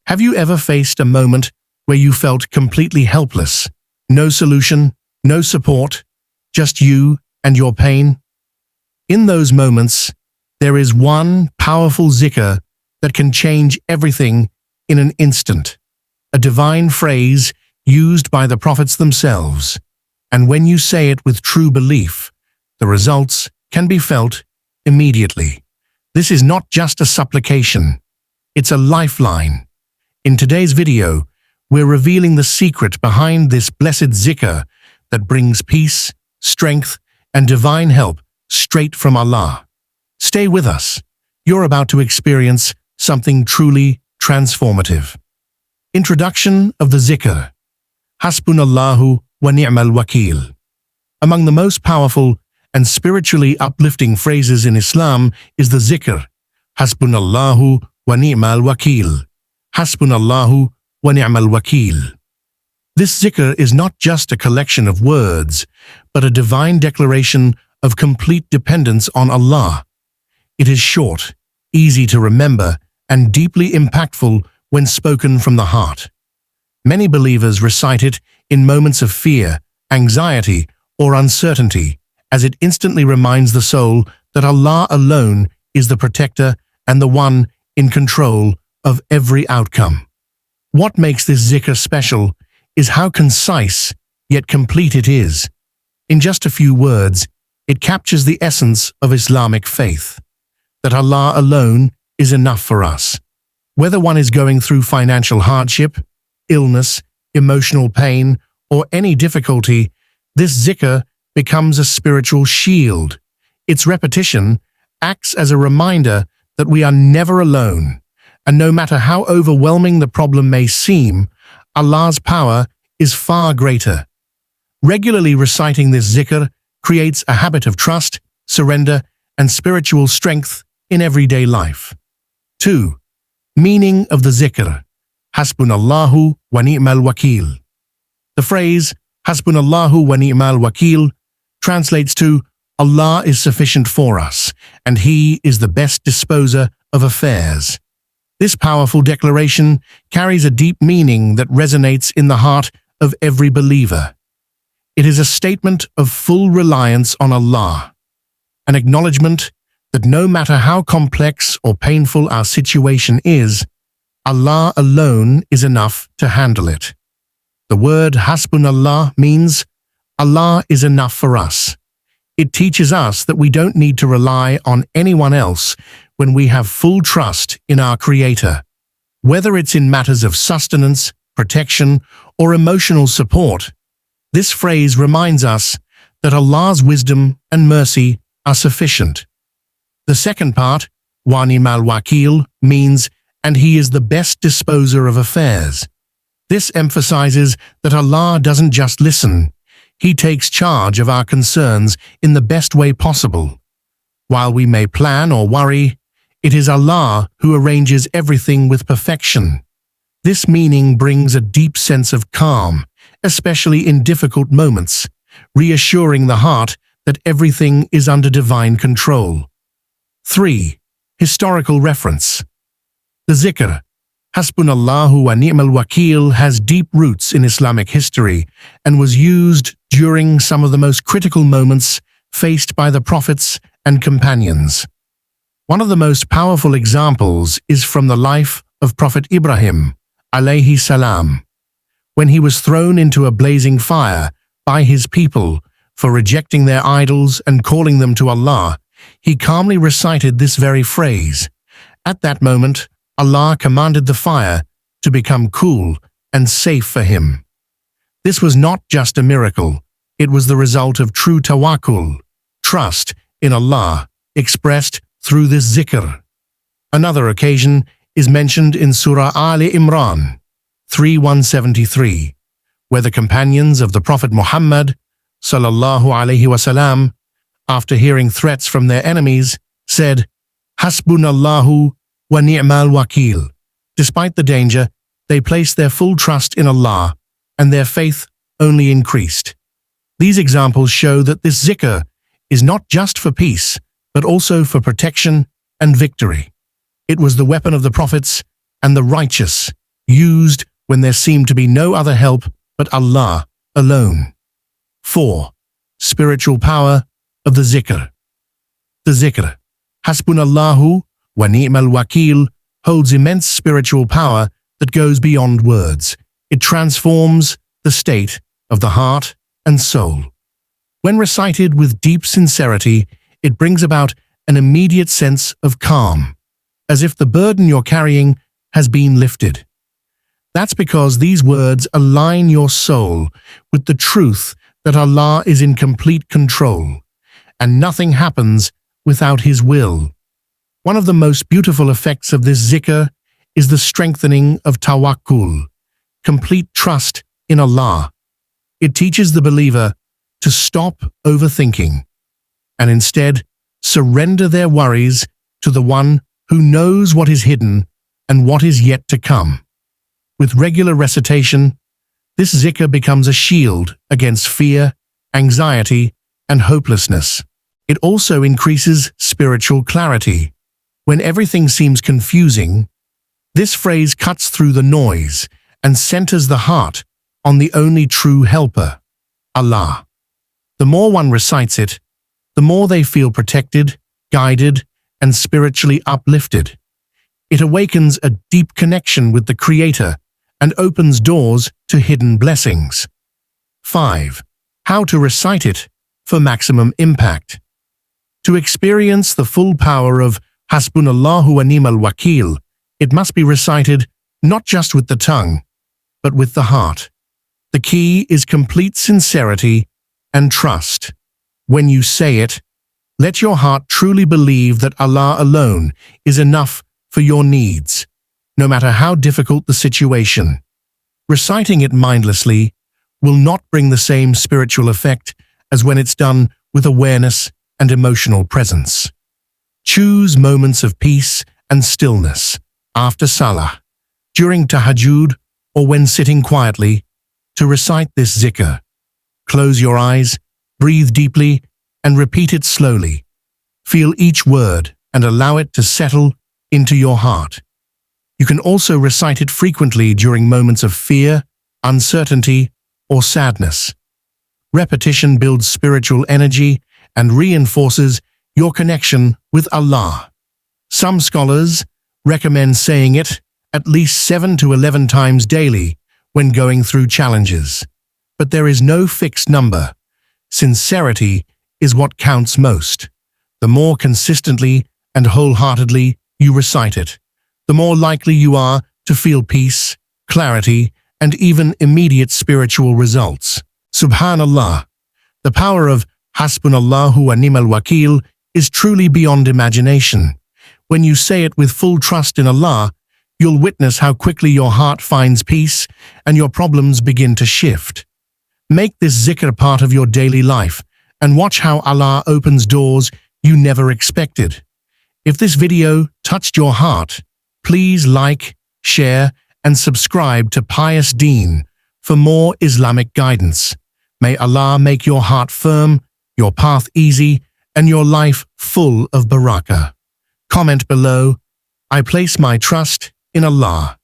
Have you ever faced a moment where you felt completely helpless? No solution, no support, just you and your pain? In those moments, there is one powerful zikr that can change everything in an instant. A divine phrase used by the prophets themselves. And when you say it with true belief, the results can be felt immediately. This is not just a supplication, it's a lifeline. In today's video, we're revealing the secret behind this blessed zikr that brings peace, strength, and divine help straight from Allah. Stay with us. You're about to experience something truly transformative. Introduction of the zikr. Hasbunallahu wa ni'mal wakeel. Among the most powerful and spiritually uplifting phrases in Islam is the zikr. Hasbunallahu wa ni'mal wakeel. Hasbunallahu wa ni'mal wakeel. This zikr is not just a collection of words, but a divine declaration of complete dependence on Allah. It is short, easy to remember, and deeply impactful when spoken from the heart. Many believers recite it in moments of fear, anxiety, or uncertainty, as it instantly reminds the soul that Allah alone is the protector and the one in control of every outcome. What makes this zikr special is how concise yet complete it is. In just a few words, it captures the essence of Islamic faith, that Allah alone is enough for us. Whether one is going through financial hardship, illness, emotional pain, or any difficulty, this zikr becomes a spiritual shield. Its repetition acts as a reminder that we are never alone, and no matter how overwhelming the problem may seem, Allah's power is far greater. Regularly reciting this zikr creates a habit of trust, surrender, and spiritual strength in everyday life. 2. Meaning of the zikr. Hasbunallahu wa ni'mal wakeel. The phrase Hasbunallahu wa ni'mal wakeel translates to Allah is sufficient for us, and He is the best disposer of affairs. This powerful declaration carries a deep meaning that resonates in the heart of every believer. It is a statement of full reliance on Allah, an acknowledgement that no matter how complex or painful our situation is, Allah alone is enough to handle it. The word Hasbunallah means Allah is enough for us. It teaches us that we don't need to rely on anyone else when we have full trust in our Creator. Whether it's in matters of sustenance, protection, or emotional support, this phrase reminds us that Allah's wisdom and mercy are sufficient. The second part, wa ni'mal wakeel, means, and He is the best disposer of affairs. This emphasizes that Allah doesn't just listen, He takes charge of our concerns in the best way possible. While we may plan or worry, it is Allah who arranges everything with perfection. This meaning brings a deep sense of calm, especially in difficult moments, reassuring the heart that everything is under divine control. 3. Historical reference. The zikr, Hasbunallahu wa ni'mal wakeel, has deep roots in Islamic history and was used during some of the most critical moments faced by the prophets and companions. One of the most powerful examples is from the life of Prophet Ibrahim, Alaihi Salam. When he was thrown into a blazing fire by his people for rejecting their idols and calling them to Allah, he calmly recited this very phrase. At that moment, Allah commanded the fire to become cool and safe for him. This was not just a miracle, it was the result of true tawakkul, trust in Allah, expressed through this zikr. Another occasion is mentioned in Surah Ali Imran 3:173, where the companions of the Prophet Muhammad, Salallahu Alayhi Wasalam, after hearing threats from their enemies, said, Hasbunallahu wa ni'mal wakeel. Despite the danger, they placed their full trust in Allah, and their faith only increased. These examples show that this zikr is not just for peace, but also for protection and victory. It was the weapon of the prophets and the righteous, used when there seemed to be no other help but Allah alone. 4. Spiritual power of the Zikr. The Zikr, Hasbunallahu wa ni'mal Wakeel, holds immense spiritual power that goes beyond words. It transforms the state of the heart and soul. When recited with deep sincerity, it brings about an immediate sense of calm, as if the burden you're carrying has been lifted. That's because these words align your soul with the truth that Allah is in complete control, and nothing happens without His will. One of the most beautiful effects of this zikr is the strengthening of tawakkul, complete trust in Allah. It teaches the believer to stop overthinking and instead surrender their worries to the one who knows what is hidden and what is yet to come. With regular recitation, this zikr becomes a shield against fear, anxiety, and hopelessness. It also increases spiritual clarity. When everything seems confusing, this phrase cuts through the noise and centers the heart on the only true helper, Allah. The more one recites it, the more they feel protected, guided, and spiritually uplifted. It awakens a deep connection with the Creator and opens doors to hidden blessings. 5. How to recite it for maximum impact. To experience the full power of Hasbunallahu wa ni'mal Wakeel, it must be recited not just with the tongue, but with the heart. The key is complete sincerity and trust. When you say it, let your heart truly believe that Allah alone is enough for your needs, no matter how difficult the situation. Reciting it mindlessly will not bring the same spiritual effect as when it's done with awareness and emotional presence. Choose moments of peace and stillness after salah, during tahajjud, or when sitting quietly to recite this zikr. Close your eyes, breathe deeply, and repeat it slowly. Feel each word and allow it to settle into your heart. You can also recite it frequently during moments of fear, uncertainty, or sadness. Repetition builds spiritual energy and reinforces your connection with Allah. Some scholars recommend saying it at least 7 to 11 times daily when going through challenges. But there is no fixed number. Sincerity is what counts most. The more consistently and wholeheartedly you recite it, the more likely you are to feel peace, clarity, and even immediate spiritual results. Subhanallah, the power of Hasbunallahu wa ni'mal Wakeel is truly beyond imagination. When you say it with full trust in Allah, you'll witness how quickly your heart finds peace and your problems begin to shift. Make this zikr part of your daily life and watch how Allah opens doors you never expected. If this video touched your heart, please like, share, and subscribe to Pious Deen for more Islamic guidance. May Allah make your heart firm, your path easy, and your life full of barakah. Comment below, I place my trust in Allah.